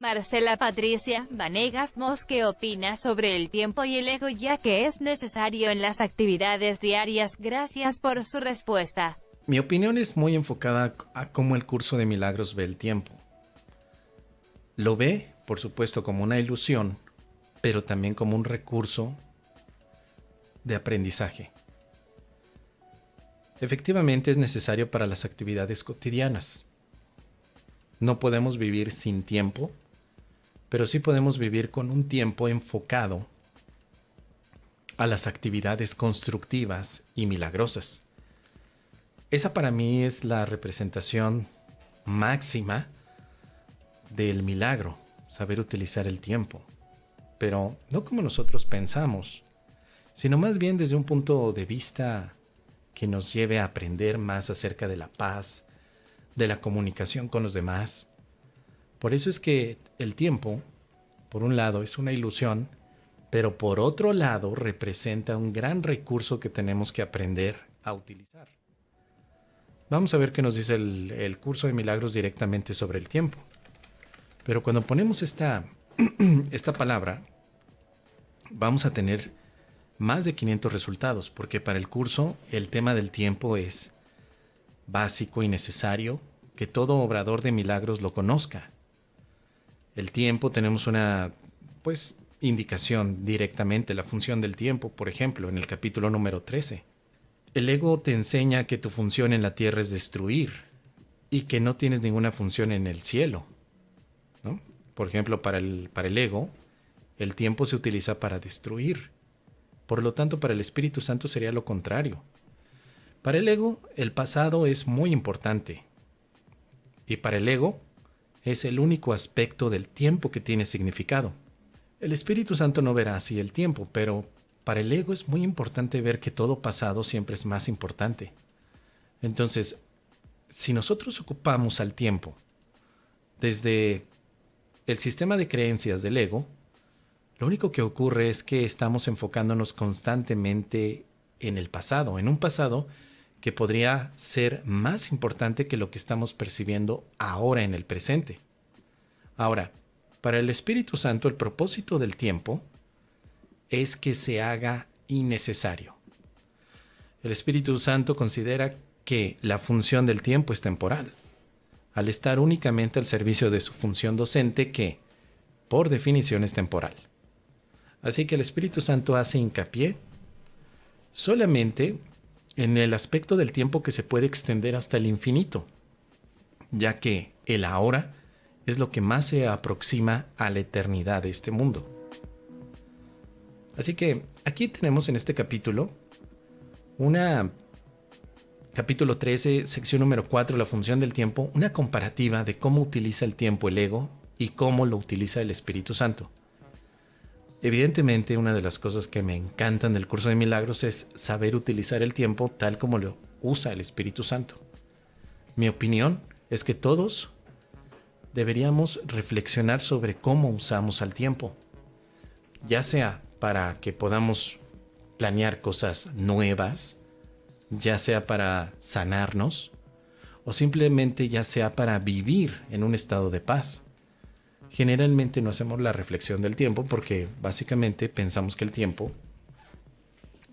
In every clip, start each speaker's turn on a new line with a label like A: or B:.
A: Marcela Patricia Vanegas Mos, ¿qué opina sobre el tiempo y el ego ya que es necesario en las actividades diarias? Gracias por su respuesta.
B: Mi opinión es muy enfocada a cómo el curso de milagros ve el tiempo. Lo ve, por supuesto, como una ilusión, pero también como un recurso de aprendizaje. Efectivamente es necesario para las actividades cotidianas. No podemos vivir sin tiempo, pero sí podemos vivir con un tiempo enfocado a las actividades constructivas y milagrosas. Esa para mí es la representación máxima del milagro, saber utilizar el tiempo. Pero no como nosotros pensamos, sino más bien desde un punto de vista que nos lleve a aprender más acerca de la paz, de la comunicación con los demás. Por eso es que el tiempo, por un lado, es una ilusión, pero por otro lado representa un gran recurso que tenemos que aprender a utilizar. Vamos a ver qué nos dice el curso de milagros directamente sobre el tiempo. Pero cuando ponemos esta palabra, vamos a tener más de 500 resultados, porque para el curso el tema del tiempo es básico y necesario que todo obrador de milagros lo conozca. El tiempo, tenemos una indicación directamente, la función del tiempo, por ejemplo, en el capítulo número 13. El ego te enseña que tu función en la tierra es destruir y que no tienes ninguna función en el cielo, ¿no? Por ejemplo, para el ego, el tiempo se utiliza para destruir. Por lo tanto, para el Espíritu Santo sería lo contrario. Para el ego, el pasado es muy importante. Y para el ego, es el único aspecto del tiempo que tiene significado. El Espíritu Santo no verá así el tiempo, pero para el ego es muy importante ver que todo pasado siempre es más importante. Entonces, si nosotros ocupamos al tiempo desde el sistema de creencias del ego, lo único que ocurre es que estamos enfocándonos constantemente en el pasado, en un pasado que podría ser más importante que lo que estamos percibiendo ahora en el presente. Ahora, para el Espíritu Santo, el propósito del tiempo es que se haga innecesario. El Espíritu Santo considera que la función del tiempo es temporal, al estar únicamente al servicio de su función docente que, por definición, es temporal. Así que el Espíritu Santo hace hincapié solamente en el aspecto del tiempo que se puede extender hasta el infinito, ya que el ahora es lo que más se aproxima a la eternidad de este mundo. Así que aquí tenemos en este capítulo capítulo 13, sección número 4, la función del tiempo, una comparativa de cómo utiliza el tiempo el ego y cómo lo utiliza el Espíritu Santo. Evidentemente, una de las cosas que me encantan del curso de milagros es saber utilizar el tiempo tal como lo usa el Espíritu Santo. Mi opinión es que todos deberíamos reflexionar sobre cómo usamos al tiempo, ya sea para que podamos planear cosas nuevas, ya sea para sanarnos, o simplemente ya sea para vivir en un estado de paz. Generalmente no hacemos la reflexión del tiempo porque básicamente pensamos que el tiempo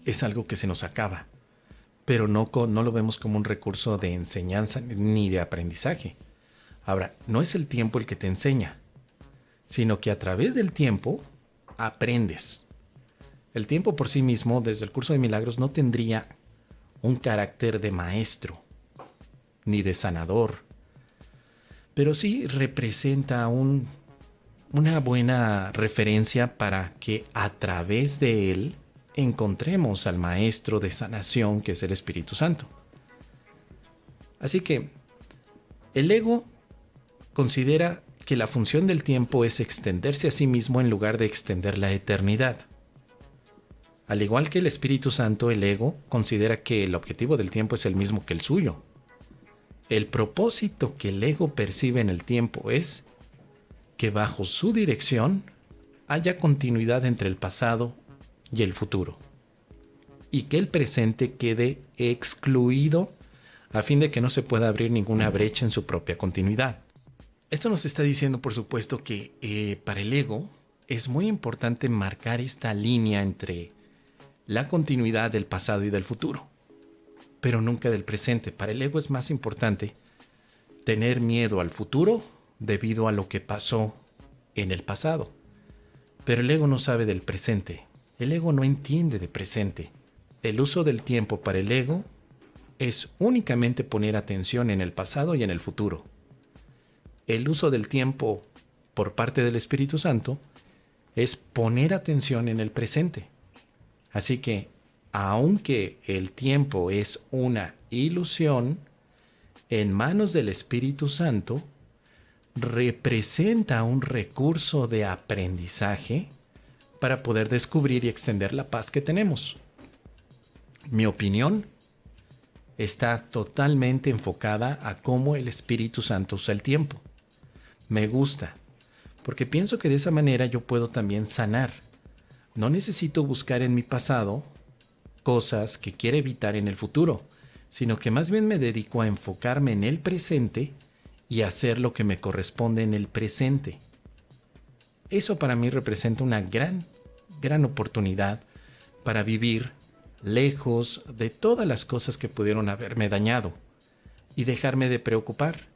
B: es algo que se nos acaba, pero no lo vemos como un recurso de enseñanza ni de aprendizaje. Ahora, no es el tiempo el que te enseña, sino que a través del tiempo aprendes. El tiempo por sí mismo, desde el curso de milagros, no tendría un carácter de maestro ni de sanador, pero sí representa una buena referencia para que a través de él encontremos al maestro de sanación que es el Espíritu Santo. Así que el ego considera que la función del tiempo es extenderse a sí mismo en lugar de extender la eternidad. Al igual que el Espíritu Santo, el ego considera que el objetivo del tiempo es el mismo que el suyo. El propósito que el ego percibe en el tiempo es que bajo su dirección haya continuidad entre el pasado y el futuro, y que el presente quede excluido a fin de que no se pueda abrir ninguna brecha en su propia continuidad. Esto nos está diciendo, por supuesto, que para el ego es muy importante marcar esta línea entre la continuidad del pasado y del futuro, pero nunca del presente. Para el ego es más importante tener miedo al futuro debido a lo que pasó en el pasado. Pero el ego no sabe del presente. El ego no entiende de presente. El uso del tiempo para el ego es únicamente poner atención en el pasado y en el futuro. El uso del tiempo por parte del Espíritu Santo es poner atención en el presente. Así que, aunque el tiempo es una ilusión, en manos del Espíritu Santo, representa un recurso de aprendizaje para poder descubrir y extender la paz que tenemos. Mi opinión está totalmente enfocada a cómo el Espíritu Santo usa el tiempo. Me gusta, porque pienso que de esa manera yo puedo también sanar. No necesito buscar en mi pasado cosas que quiero evitar en el futuro, sino que más bien me dedico a enfocarme en el presente y hacer lo que me corresponde en el presente. Eso para mí representa una gran oportunidad para vivir lejos de todas las cosas que pudieron haberme dañado y dejarme de preocupar.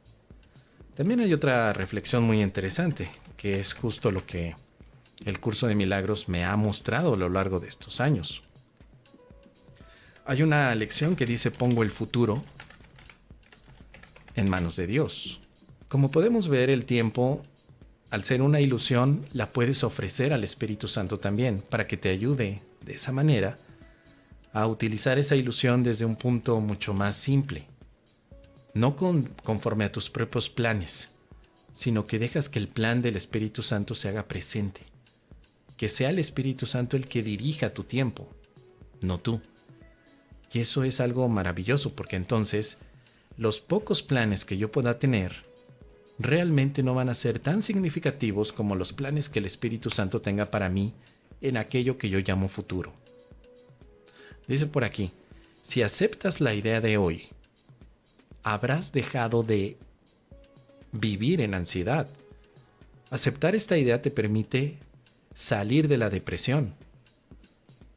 B: También hay otra reflexión muy interesante, que es justo lo que el curso de milagros me ha mostrado a lo largo de estos años. Hay una lección que dice: pongo el futuro en manos de Dios. Como podemos ver, el tiempo, al ser una ilusión, la puedes ofrecer al Espíritu Santo también, para que te ayude de esa manera a utilizar esa ilusión desde un punto mucho más simple. No conforme a tus propios planes, sino que dejas que el plan del Espíritu Santo se haga presente. Que sea el Espíritu Santo el que dirija tu tiempo, no tú. Y eso es algo maravilloso, porque entonces los pocos planes que yo pueda tener realmente no van a ser tan significativos como los planes que el Espíritu Santo tenga para mí en aquello que yo llamo futuro. Dice por aquí: si aceptas la idea de hoy, habrás dejado de vivir en ansiedad. Aceptar esta idea te permite salir de la depresión.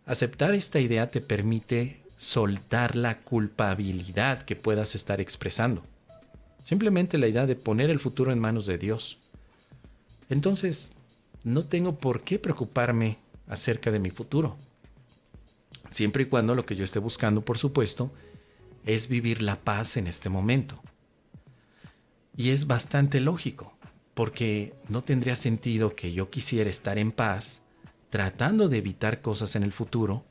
B: Aceptar esta idea te permite soltar la culpabilidad que puedas estar expresando. Simplemente la idea de poner el futuro en manos de Dios. Entonces, no tengo por qué preocuparme acerca de mi futuro. Siempre y cuando lo que yo esté buscando, por supuesto, es vivir la paz en este momento. Y es bastante lógico, porque no tendría sentido que yo quisiera estar en paz tratando de evitar cosas en el futuro,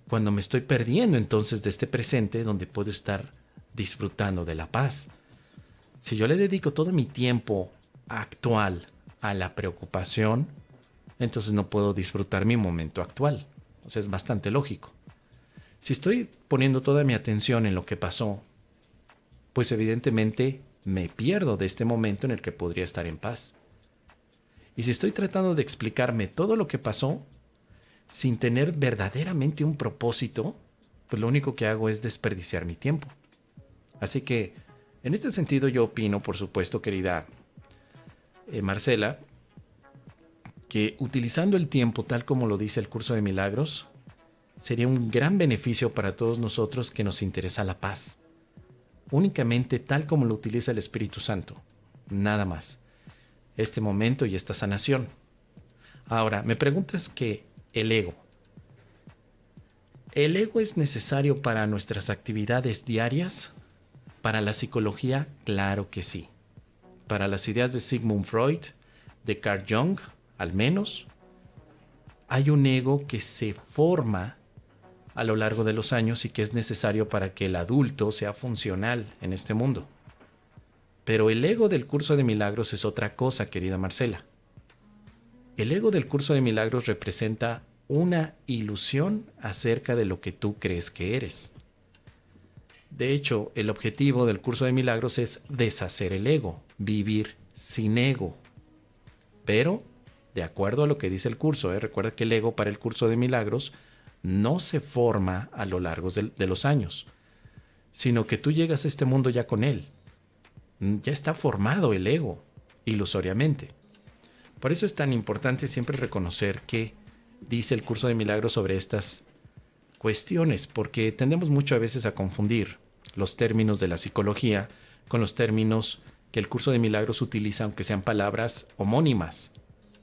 B: cuando me estoy perdiendo entonces de este presente donde puedo estar disfrutando de la paz. Si yo le dedico todo mi tiempo actual a la preocupación, entonces no puedo disfrutar mi momento actual. O sea, es bastante lógico. Si estoy poniendo toda mi atención en lo que pasó, pues evidentemente me pierdo de este momento en el que podría estar en paz. Y si estoy tratando de explicarme todo lo que pasó sin tener verdaderamente un propósito, pues lo único que hago es desperdiciar mi tiempo. Así que, en este sentido, yo opino, por supuesto, querida Marcela, que utilizando el tiempo tal como lo dice el curso de milagros, sería un gran beneficio para todos nosotros que nos interesa la paz. Únicamente tal como lo utiliza el Espíritu Santo. Nada más. Este momento y esta sanación. Ahora, me preguntas que el ego. ¿El ego es necesario para nuestras actividades diarias? Para la psicología, claro que sí. Para las ideas de Sigmund Freud, de Carl Jung, al menos, hay un ego que se forma a lo largo de los años y que es necesario para que el adulto sea funcional en este mundo. Pero el ego del curso de milagros es otra cosa, querida Marcela. El ego del curso de milagros representa una ilusión acerca de lo que tú crees que eres. De hecho, el objetivo del curso de milagros es deshacer el ego, vivir sin ego. Pero, de acuerdo a lo que dice el curso, recuerda que el ego para el curso de milagros no se forma a lo largo de los años, sino que tú llegas a este mundo ya con él. Ya está formado el ego ilusoriamente. Por eso es tan importante siempre reconocer qué dice el curso de milagros sobre estas cuestiones, porque tendemos mucho a veces a confundir los términos de la psicología con los términos que el curso de milagros utiliza, aunque sean palabras homónimas.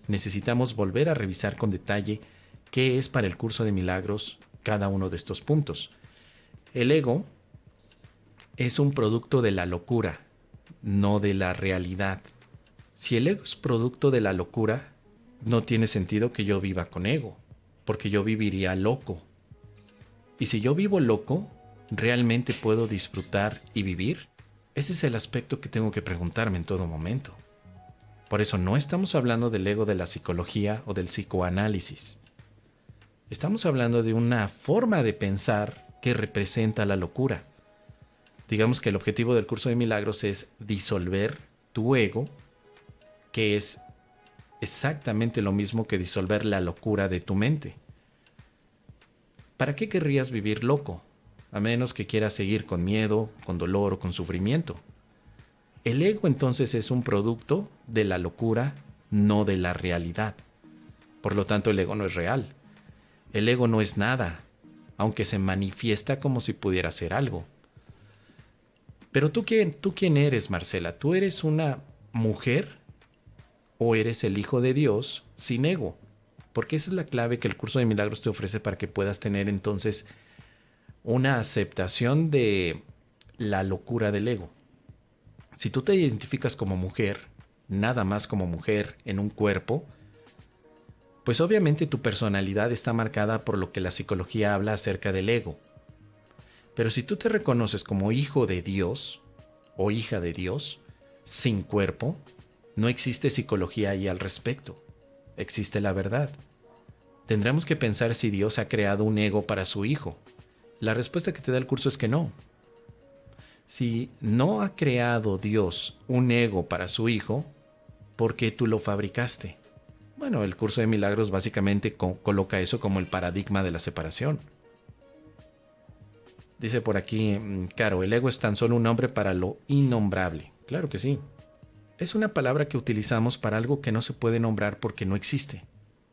B: Necesitamos volver a revisar con detalle qué es para el curso de milagros cada uno de estos puntos. El ego es un producto de la locura, no de la realidad. Si el ego es producto de la locura, no tiene sentido que yo viva con ego, porque yo viviría loco. Y si yo vivo loco, ¿realmente puedo disfrutar y vivir? Ese es el aspecto que tengo que preguntarme en todo momento. Por eso no estamos hablando del ego de la psicología o del psicoanálisis. Estamos hablando de una forma de pensar que representa la locura. Digamos que el objetivo del curso de milagros es disolver tu ego, que es exactamente lo mismo que disolver la locura de tu mente. ¿Para qué querrías vivir loco? A menos que quieras seguir con miedo, con dolor o con sufrimiento. El ego entonces es un producto de la locura, no de la realidad. Por lo tanto, el ego no es real. El ego no es nada, aunque se manifiesta como si pudiera ser algo. Pero ¿tú quién eres, Marcela? ¿Tú eres una mujer o eres el hijo de Dios sin ego? Porque esa es la clave que el curso de milagros te ofrece para que puedas tener entonces una aceptación de la locura del ego. Si tú te identificas como mujer, nada más como mujer en un cuerpo, pues obviamente tu personalidad está marcada por lo que la psicología habla acerca del ego. Pero si tú te reconoces como hijo de Dios o hija de Dios, sin cuerpo, no existe psicología ahí al respecto. Existe la verdad. Tendremos que pensar si Dios ha creado un ego para su hijo. La respuesta que te da el curso es que no. Si no ha creado Dios un ego para su hijo, ¿por qué tú lo fabricaste? Bueno, el curso de milagros básicamente coloca eso como el paradigma de la separación. Dice por aquí, Caro, el ego es tan solo un nombre para lo innombrable. Claro que sí. Es una palabra que utilizamos para algo que no se puede nombrar porque no existe.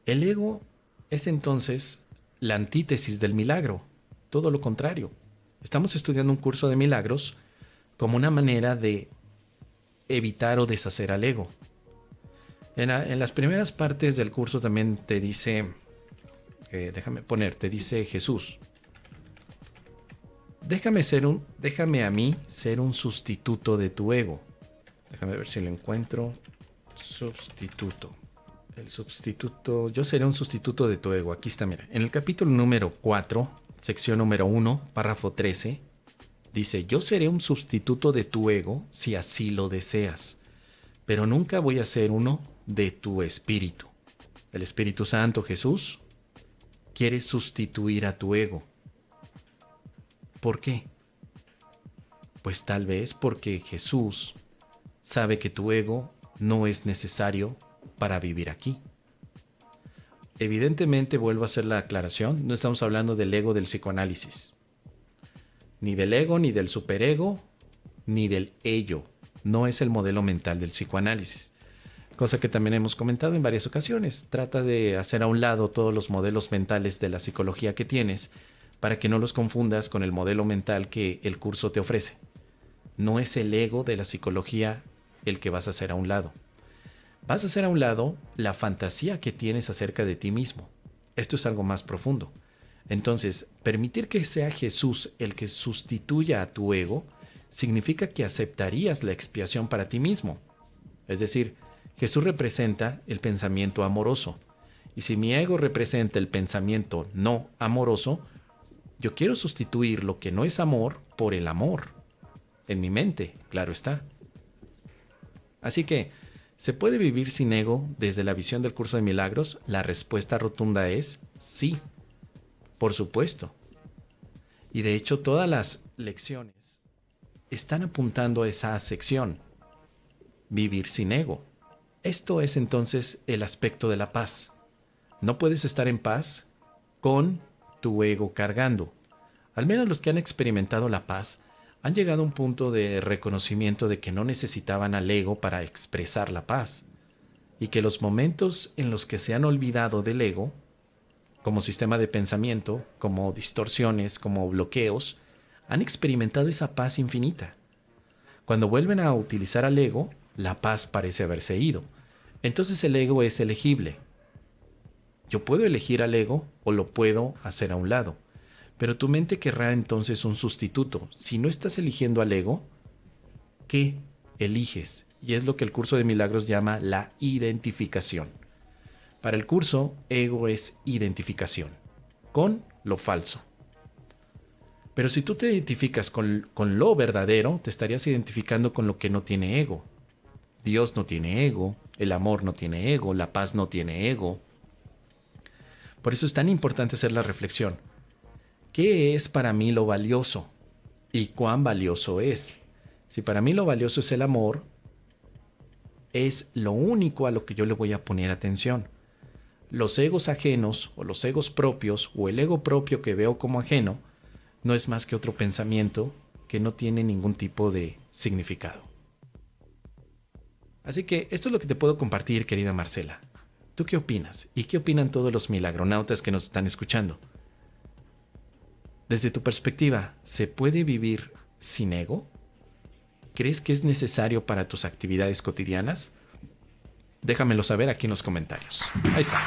B: El ego es entonces la antítesis del milagro. Todo lo contrario. Estamos estudiando un curso de milagros como una manera de evitar o deshacer al ego. En las primeras partes del curso también te dice, te dice Jesús, déjame a mí ser un sustituto de tu ego. Déjame ver si lo encuentro. Sustituto. El sustituto, yo seré un sustituto de tu ego. Aquí está, mira. En el capítulo número 4, sección número 1, párrafo 13, dice, yo seré un sustituto de tu ego si así lo deseas, pero nunca voy a ser uno de tu espíritu. El Espíritu Santo, Jesús, quiere sustituir a tu ego. ¿Por qué? Pues tal vez porque Jesús sabe que tu ego no es necesario para vivir aquí. Evidentemente, vuelvo a hacer la aclaración, no estamos hablando del ego del psicoanálisis. Ni del ego, ni del superego, ni del ello. No es el modelo mental del psicoanálisis. Cosa que también hemos comentado en varias ocasiones. Trata de hacer a un lado todos los modelos mentales de la psicología que tienes para que no los confundas con el modelo mental que el curso te ofrece. No es el ego de la psicología el que vas a hacer a un lado. Vas a hacer a un lado la fantasía que tienes acerca de ti mismo. Esto es algo más profundo. Entonces, permitir que sea Jesús el que sustituya a tu ego significa que aceptarías la expiación para ti mismo. Es decir, Jesús representa el pensamiento amoroso. Y si mi ego representa el pensamiento no amoroso, yo quiero sustituir lo que no es amor por el amor. En mi mente, claro está. Así que, ¿se puede vivir sin ego desde la visión del curso de milagros? La respuesta rotunda es sí, por supuesto. Y de hecho todas las lecciones están apuntando a esa sección, vivir sin ego. Esto es entonces el aspecto de la paz. No puedes estar en paz con tu ego cargando. Al menos los que han experimentado la paz han llegado a un punto de reconocimiento de que no necesitaban al ego para expresar la paz, y que los momentos en los que se han olvidado del ego, como sistema de pensamiento, como distorsiones, como bloqueos, han experimentado esa paz infinita. Cuando vuelven a utilizar al ego, la paz parece haberse ido. Entonces el ego es elegible. Yo puedo elegir al ego o lo puedo hacer a un lado. Pero tu mente querrá entonces un sustituto. Si no estás eligiendo al ego, ¿qué eliges? Y es lo que el curso de milagros llama la identificación. Para el curso, ego es identificación con lo falso. Pero si tú te identificas con lo verdadero, te estarías identificando con lo que no tiene ego. Dios no tiene ego, el amor no tiene ego, la paz no tiene ego. Por eso es tan importante hacer la reflexión. ¿Qué es para mí lo valioso? ¿Y cuán valioso es? Si para mí lo valioso es el amor, es lo único a lo que yo le voy a poner atención. Los egos ajenos o los egos propios o el ego propio que veo como ajeno no es más que otro pensamiento que no tiene ningún tipo de significado. Así que esto es lo que te puedo compartir, querida Marcela. ¿Tú qué opinas? ¿Y qué opinan todos los milagronautas que nos están escuchando? Desde tu perspectiva, ¿se puede vivir sin ego? ¿Crees que es necesario para tus actividades cotidianas? Déjamelo saber aquí en los comentarios. Ahí está.